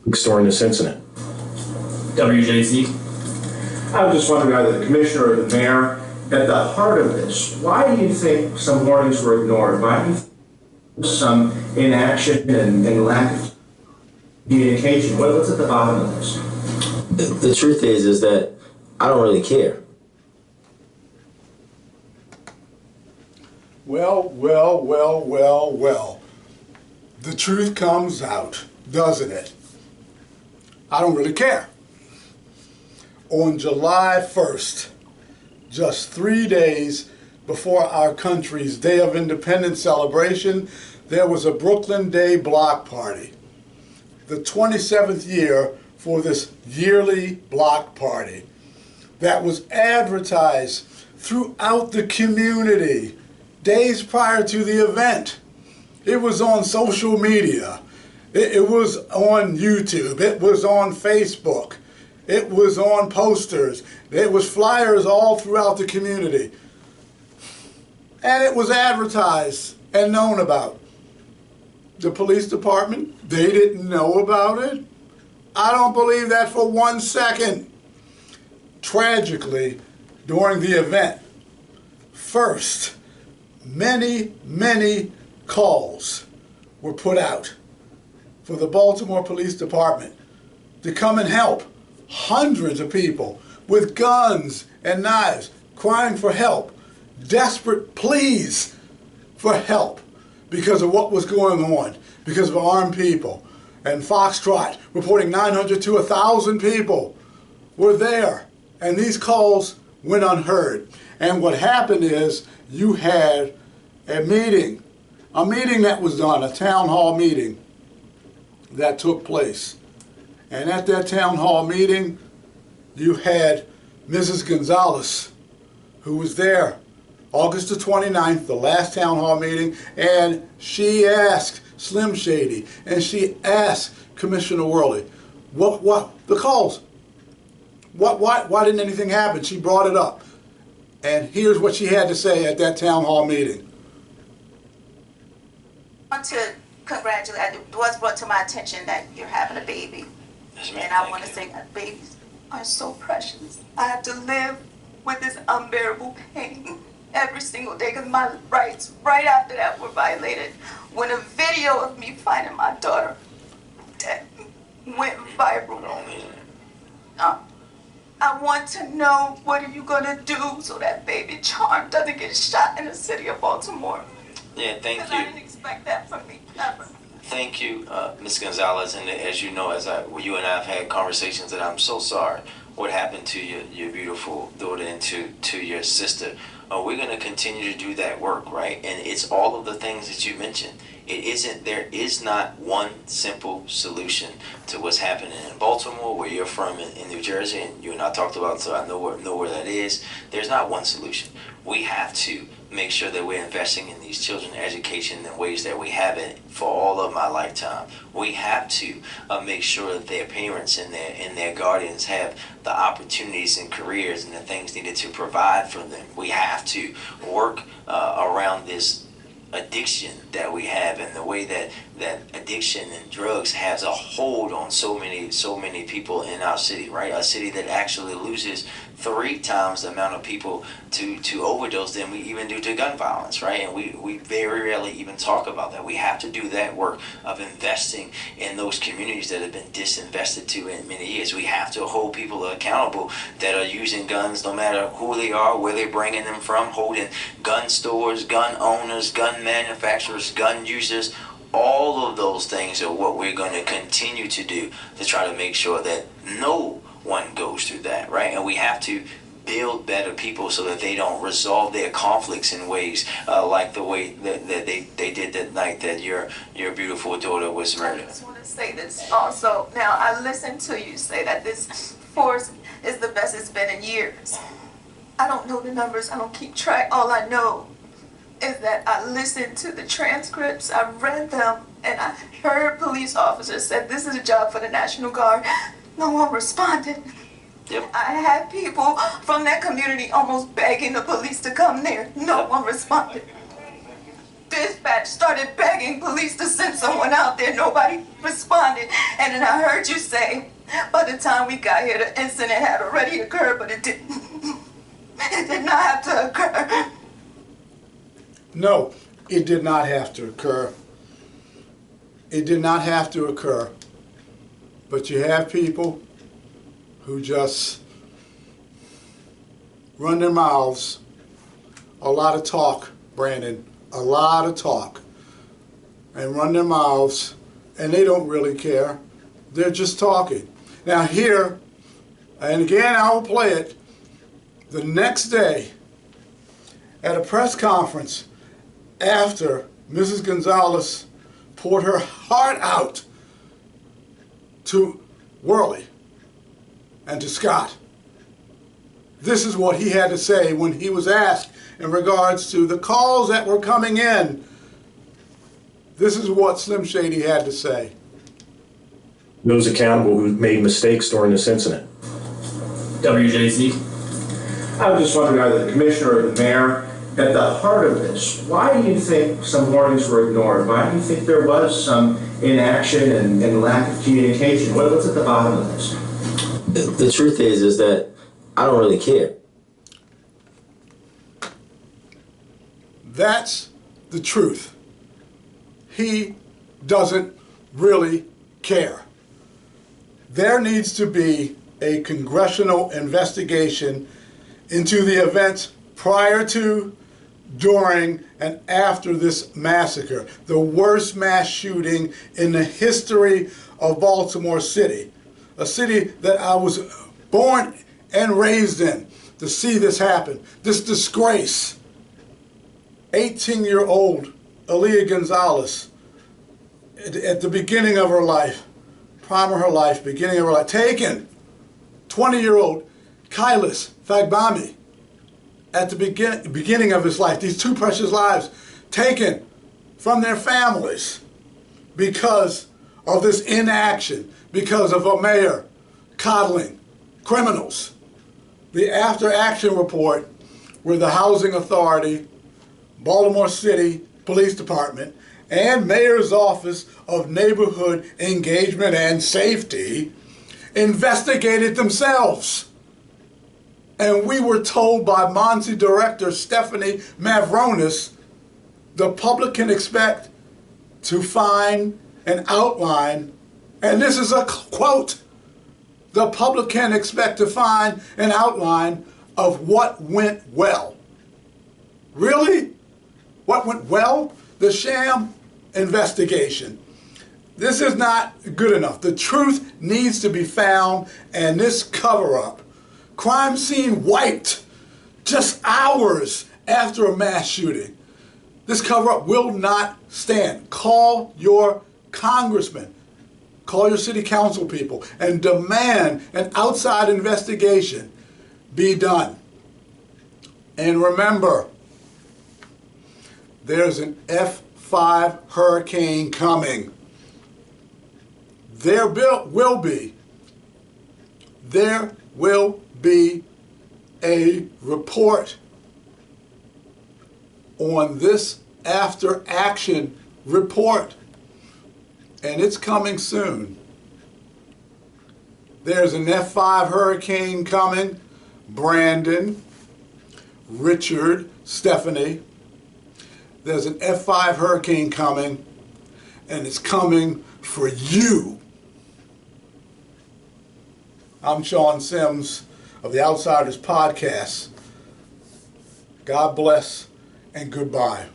during this incident. WJZ. I was just wondering, either the commissioner or the mayor, at the heart of this, why do you think some warnings were ignored? Why do you think some inaction and lack of communication? What's at the bottom of this? The truth is that I don't really care. Well. The truth comes out, doesn't it? I don't really care. On July 1st, just 3 days before our country's Day of Independence celebration, there was a Brooklyn Day block party. The 27th year for this yearly block party that was advertised throughout the community days prior to the event. It was on social media. It was on YouTube. It was on Facebook. It was on posters. It was flyers all throughout the community. And it was advertised and known about. The police department, they didn't know about it. I don't believe that for 1 second. Tragically, during the event, first, many calls were put out for the Baltimore Police Department to come and help. Hundreds of people with guns and knives crying for help, desperate pleas for help because of what was going on, because of armed people. And Foxtrot reporting 900 to 1,000 people were there, and these calls went unheard. And what happened is you had a meeting that was done, a town hall meeting that took place. And at that town hall meeting, you had Mrs. Gonzalez, who was there August the 29th, the last town hall meeting, and she asked Slim Shady, and she asked Commissioner Worley, the calls, why didn't anything happen? She brought it up. And here's what she had to say at that town hall meeting. I want to congratulate, it was brought to my attention that you're having a baby. Yes, ma'am. And I want to say that babies are so precious. I have to live with this unbearable pain every single day because my rights right after that were violated. When a video of me finding my daughter dead went viral. I want to know, what are you going to do so that baby Charm doesn't get shot in the city of Baltimore? Yeah, thank Because you. I didn't expect that from me, ever. Thank you, Ms. Gonzalez. And as you know, you and I have had conversations, that I'm so sorry what happened to your beautiful daughter and to your sister. We're going to continue to do that work, right? And it's all of the things that you mentioned. There is not one simple solution to what's happening in Baltimore, where you're from, in New Jersey, and you and I talked about, so I know where that is. There's not one solution. We have to make sure that we're investing in these children's education in ways that we haven't for all of my lifetime. We have to make sure that their parents and their guardians have the opportunities and careers and the things needed to provide for them. We have to work around this addiction that we have, and the way that addiction and drugs has a hold on so many people in our city, right? A city that actually loses 3 times the amount of people to overdose than we even do to gun violence, right? And we very rarely even talk about that. We have to do that work of investing in those communities that have been disinvested to in many years. We have to hold people accountable that are using guns, no matter who they are, where they're bringing them from, holding gun stores, gun owners, gun manufacturers, gun users. All of those things are what we're going to continue to do to try to make sure that no one goes through that, right? And we have to build better people so that they don't resolve their conflicts in ways like the way that they did that night that your beautiful daughter was murdered. I just want to say this also. Now, I listened to you say that this force is the best it's been in years. I don't know the numbers. I don't keep track. All I know is that I listened to the transcripts, I read them, and I heard police officers said this is a job for the National Guard. No one responded. Yep. I had people from that community almost begging the police to come there. No one responded. Dispatch started begging police to send someone out there. Nobody responded. And then I heard you say, by the time we got here, the incident had already occurred, but it didn't. It did not have to occur. No, it did not have to occur. It did not have to occur. But you have people who just run their mouths. A lot of talk, Brandon. A lot of talk. And run their mouths, and they don't really care. They're just talking. Now here, and again I will play it, the next day at a press conference after Mrs. Gonzalez poured her heart out to Worley and to Scott. This is what he had to say when he was asked in regards to the calls that were coming in. This is what Slim Shady had to say. Those accountable who made mistakes during this incident. WJZ. I was just wondering, either the commissioner or the mayor, at the heart of this, why do you think some warnings were ignored? Why do you think there was some inaction and lack of communication? What's at the bottom of this? The truth is that I don't really care. That's the truth. He doesn't really care. There needs to be a congressional investigation into the events prior to, during, and after this massacre, the worst mass shooting in the history of Baltimore City, a city that I was born and raised in, to see this happen, this disgrace. 18-year-old Aaliyah Gonzalez, at the beginning of her life, prime of her life, beginning of her life, taken. 20-year-old Kylis, Fagbemi, at the beginning of his life, these two precious lives taken from their families because of this inaction, because of a mayor coddling criminals. The after action report where the Housing Authority, Baltimore City Police Department, and Mayor's Office of Neighborhood Engagement and Safety investigated themselves. And we were told by Monty Director Stephanie Mavronis, the public can expect to find an outline, and this is a quote, the public can expect to find an outline of what went well. Really? What went well? The sham investigation. This is not good enough. The truth needs to be found, and this cover-up, crime scene wiped just hours after a mass shooting. This cover-up will not stand. Call your congressman, call your city council people, and demand an outside investigation be done. And remember, there's an F5 hurricane coming. There will be a report on this after action report, and it's coming soon. There's an F5 hurricane coming. Brandon, Richard, Stephanie. There's an F5 hurricane coming, and it's coming for you. I'm Sean Sims of the Outsiders Podcast. God bless and goodbye.